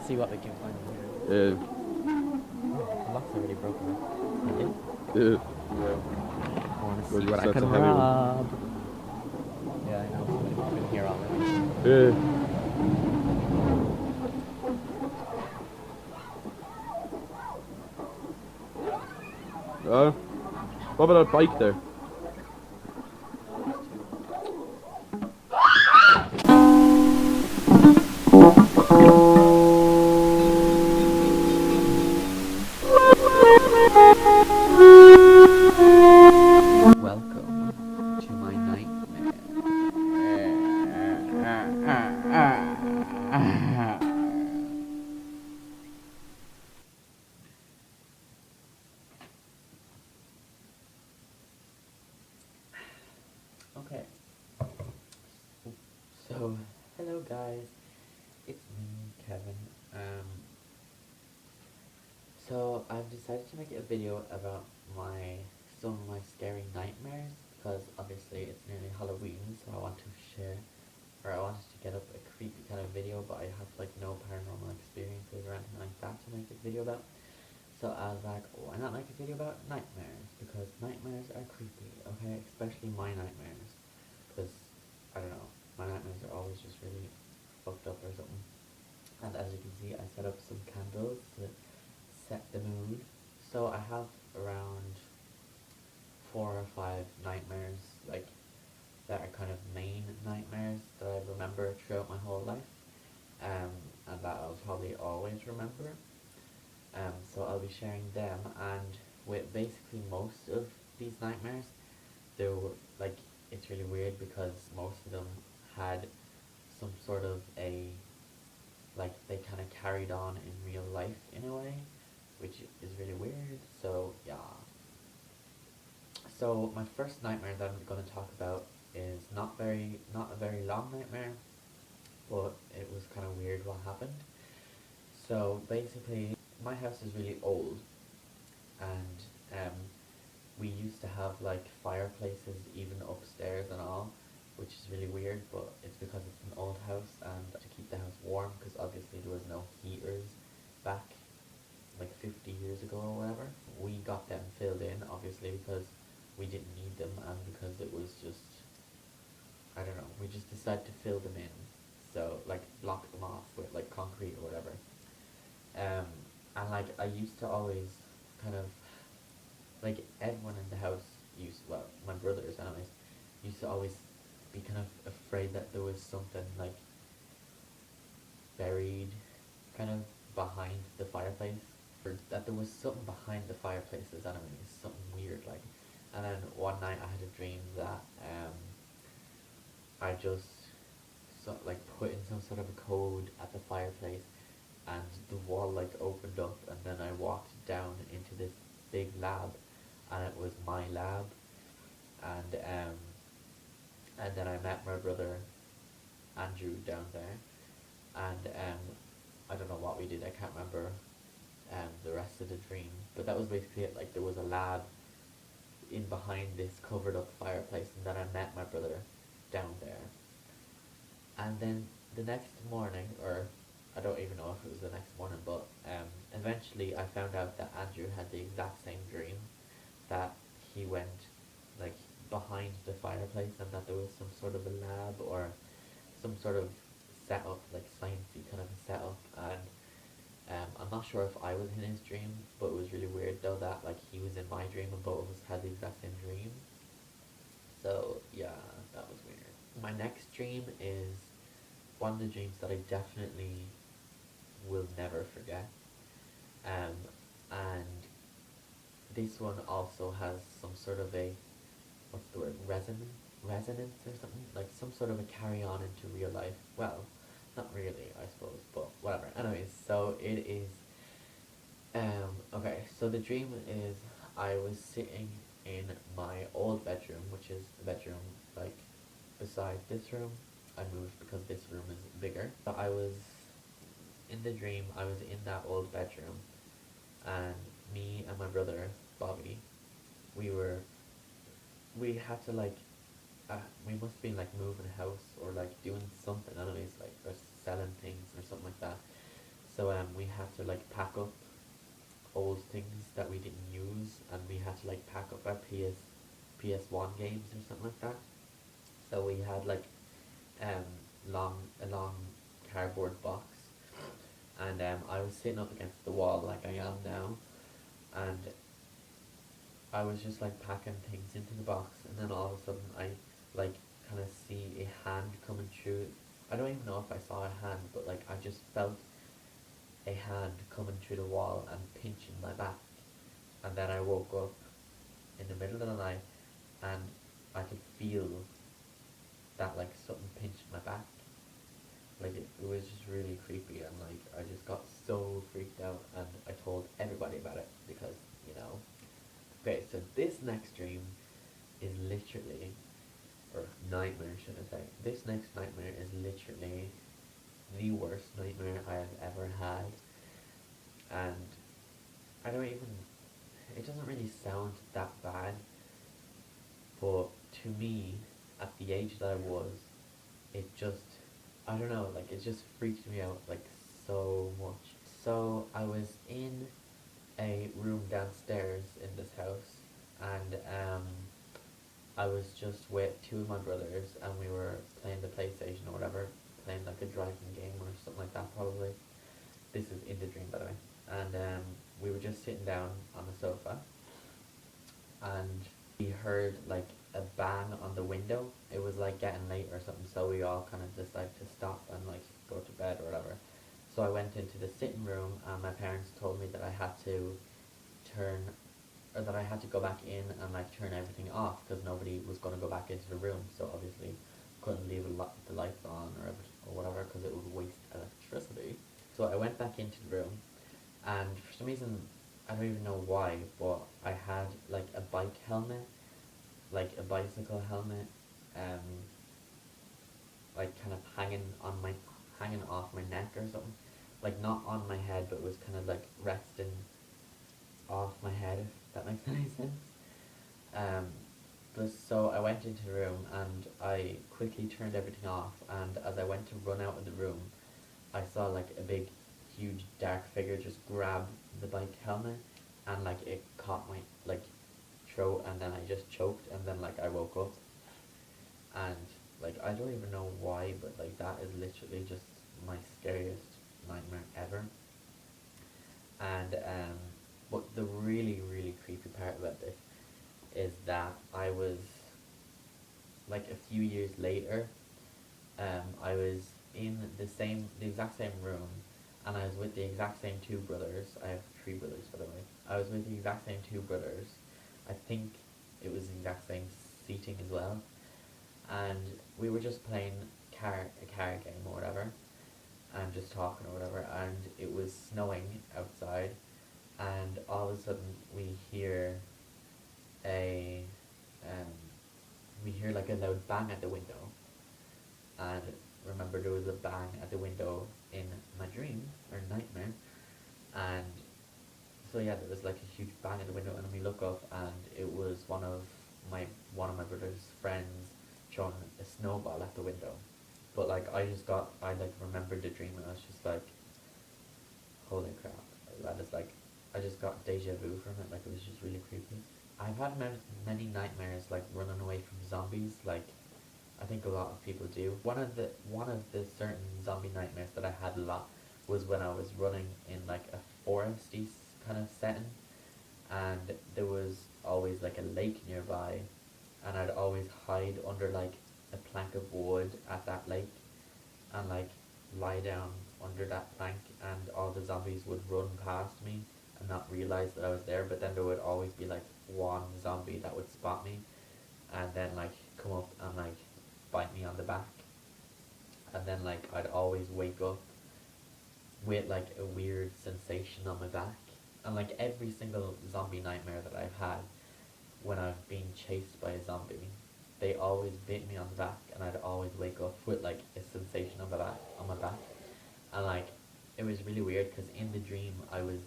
see what we can find in here. Yeah. Oh, the lock's already broken. Okay. Yeah. I want to Well, see you what I said it's can a heavy one. rob. Yeah, I know. Somebody's been here already. Yeah. What about that bike there? No, there's two. Welcome to my nightmare. Okay. So, hello guys. It's me, Kevin. So I've decided to make a video about some of my scary nightmares because obviously it's nearly Halloween, so I want to share, or I wanted to get up a creepy kind of video, but I have like no paranormal experiences or anything like that to make a video about. So I was like, why not make a video about nightmares? Because nightmares are creepy, okay? Especially my nightmares. Because, I don't know, my nightmares are always just really fucked up or something. And as you can see, I set up some candles to set the mood. So I have around 4 or 5 nightmares, like, that are kind of main nightmares that I remember throughout my whole life. And that I'll probably always remember. So I'll be sharing them, and with basically most of these nightmares, they were like, it's really weird because most of them had some sort of a, like, they kind of carried on in real life in a way, which is really weird. So yeah. So my first nightmare that I'm going to talk about is not a very long nightmare, but it was kind of weird what happened. So basically, my house is really old, and we used to have like fireplaces even upstairs and all, which is really weird, but it's because it's an old house and to keep the house warm, because obviously there was no heaters back like 50 years ago or whatever. We got them filled in obviously because we didn't need them, and because it was just, I don't know, we just decided to fill them in, so like block them off with like concrete or whatever. um and like I used to always kind of, like, everyone in the house used, well, my brothers anyways, used to always be kind of afraid that there was something like buried kind of behind the fireplace, or that there was something behind the fireplaces anyways, something weird like. And then one night I had a dream that I just like put in some sort of a code at the fireplace, and the wall like opened up, and then I walked down into this big lab, and it was my lab. And um and then I met my brother Andrew down there, and I don't know what we did, I can't remember the rest of the dream, but that was basically it. Like, there was a lab in behind this covered up fireplace, and then I met my brother down there. And then the next morning, or I don't even know if it was the next morning, but eventually I found out that Andrew had the exact same dream, that he went like behind the fireplace, and that there was some sort of a lab or some sort of setup, like sciencey kind of a setup. And I'm not sure if I was in his dream, but it was really weird though that like he was in my dream and both of us had the exact same dream. So yeah, that was weird. My next dream is one of the dreams that I definitely will never forget. Um, and this one also has some sort of a, what's the word, resonance or something, like some sort of a carry on into real life. Well, not really, I suppose, but whatever. Anyways, so it is. Okay, so the dream is I was sitting in my old bedroom, which is the bedroom like beside this room. I moved because this room is bigger. But I was in the dream. I was in that old bedroom, and me and my brother Bobby, we were we had to like we must be like moving a house or like doing something anyways, like or selling things or something like that. So we had to like pack up old things that we didn't use, and we had to like pack up our PS1 games or something like that. So we had like um a long cardboard box, and I was sitting up against the wall like I am now, and I was just like packing things into the box, and then all of a sudden I like kind of see a hand coming through. I don't even know if I saw a hand, but like I just felt a hand coming through the wall and pinching my back. And then I woke up in the middle of the night, and I could feel that like something pinched my back. Like it was just really creepy, and like I just got so freaked out, and I told everybody about it because, you know. Okay, so this next dream is literally, or nightmare should I say, this next nightmare is literally the worst nightmare I have ever had. And I don't even, it doesn't really sound that bad, but to me, at the age that I was, it just, I don't know, like it just freaked me out like so much. So I was in a room downstairs in this house, and I was just with two of my brothers, and we were playing the PlayStation or whatever, playing like a driving game or something like that probably. This is in the dream, by the way. And we were just sitting down on the sofa, and we heard like a bang on the window. It was like getting late or something, so we all kind of decided to stop and like go to bed or whatever. So I went into the sitting room, and my parents told me that I had to turn, or that I had to go back in and like turn everything off because nobody was going to go back into the room. So obviously couldn't leave the lights on or whatever because it would waste electricity. So I went back into the room, and for some reason, I don't even know why, but I had like a bike helmet, like a bicycle helmet, um, like kind of hanging off my neck or something, like not on my head, but it was kind of like resting off my head, if that makes any sense. Um, but so I went into the room, and I quickly turned everything off, and as I went to run out of the room, I saw like a big, huge dark figure just grab the bike helmet, and like it caught my like throat, and then I just choked, and then like I woke up, and like I don't even know why, but like that is literally just my scariest nightmare ever. And but the really really creepy part about this is that I was like a few years later, I was in the exact same room, and I was with the exact same two brothers. I have three brothers, by the way. I was with the exact same two brothers. I think it was the exact same seating as well, and we were just playing a car game or whatever, and just talking or whatever. And it was snowing outside, and all of a sudden a um, we hear like a loud bang at the window, and remember there was a bang at the window in my dream or nightmare, and so yeah, there was like a huge bang at the window, and we look up, and it was one of my brother's friends throwing a snowball at the window. But like I like remembered the dream, and I was just like, holy crap, that is like, I just got deja vu from it. Like it was just really creepy. I've had many nightmares like running away from zombies. Like I think a lot of people do. One of the certain zombie nightmares that I had a lot was when I was running in like a foresty kind of setting, and there was always like a lake nearby, and I'd always hide under like a plank of wood at that lake, and like lie down under that plank, and all the zombies would run past me and not realize that I was there. But then there would always be like one zombie that would spot me, and then like come up and like bite me on the back, and then like I'd always wake up with like a weird sensation on my back. And like every single zombie nightmare that I've had, when I've been chased by a zombie, they always bit me on the back, and I'd always wake up with like a sensation on my back. And like it was really weird because in the dream I was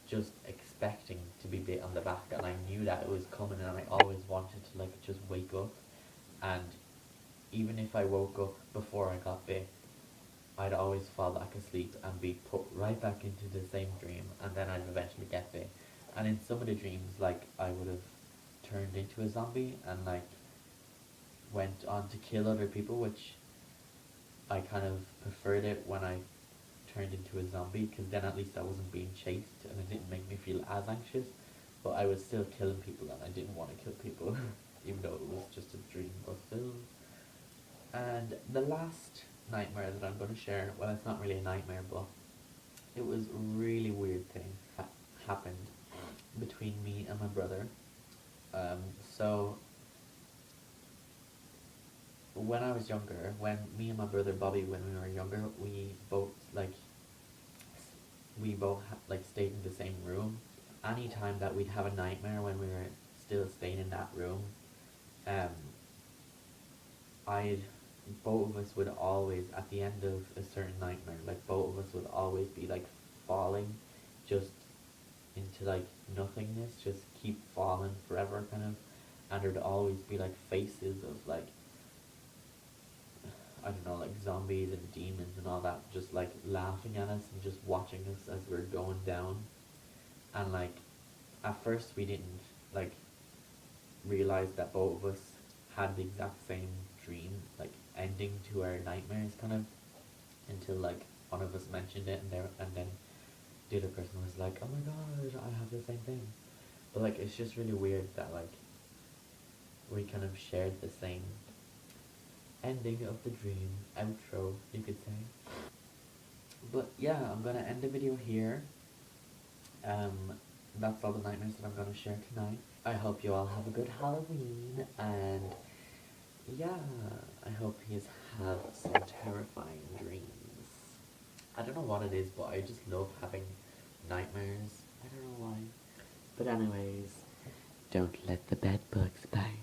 just expecting to be bit on the back, and I knew that it was coming, and I always wanted to like just wake up. And even if I woke up before I got bit, I'd always fall back asleep and be put right back into the same dream, and then I'd eventually get there. And in some of the dreams, like I would have turned into a zombie and like went on to kill other people, which I kind of preferred it when I turned into a zombie, because then at least I wasn't being chased and it didn't make me feel as anxious. But I was still killing people and I didn't want to kill people, even though it was just a dream, but still. And the last nightmare that I'm going to share, well, it's not really a nightmare, but it was a really weird thing happened between me and my brother. So when I was younger, when me and my brother Bobby, when we were younger, we both like stayed in the same room. Any time that we'd have a nightmare when we were still staying in that room, um, I'd both of us would always, at the end of a certain nightmare, like both of us would always be like falling just into like nothingness, just keep falling forever kind of, and there'd always be like faces of like, I don't know, like zombies and demons and all that, just like laughing at us and just watching us as we're going down. And like at first we didn't like realize that both of us had the exact same dream, like ending to our nightmares kind of, until like one of us mentioned it, and then the other person was like, "Oh my god, I have the same thing." But like it's just really weird that like we kind of shared the same ending of the dream, outro, you could say. But yeah, I'm gonna end the video here. Um, that's all the nightmares that I'm gonna share tonight. I hope you all have a good Halloween, and yeah, I hope you have some terrifying dreams. I don't know what it is, but I just love having nightmares. I don't know why. But anyways, don't let the bed bugs bite.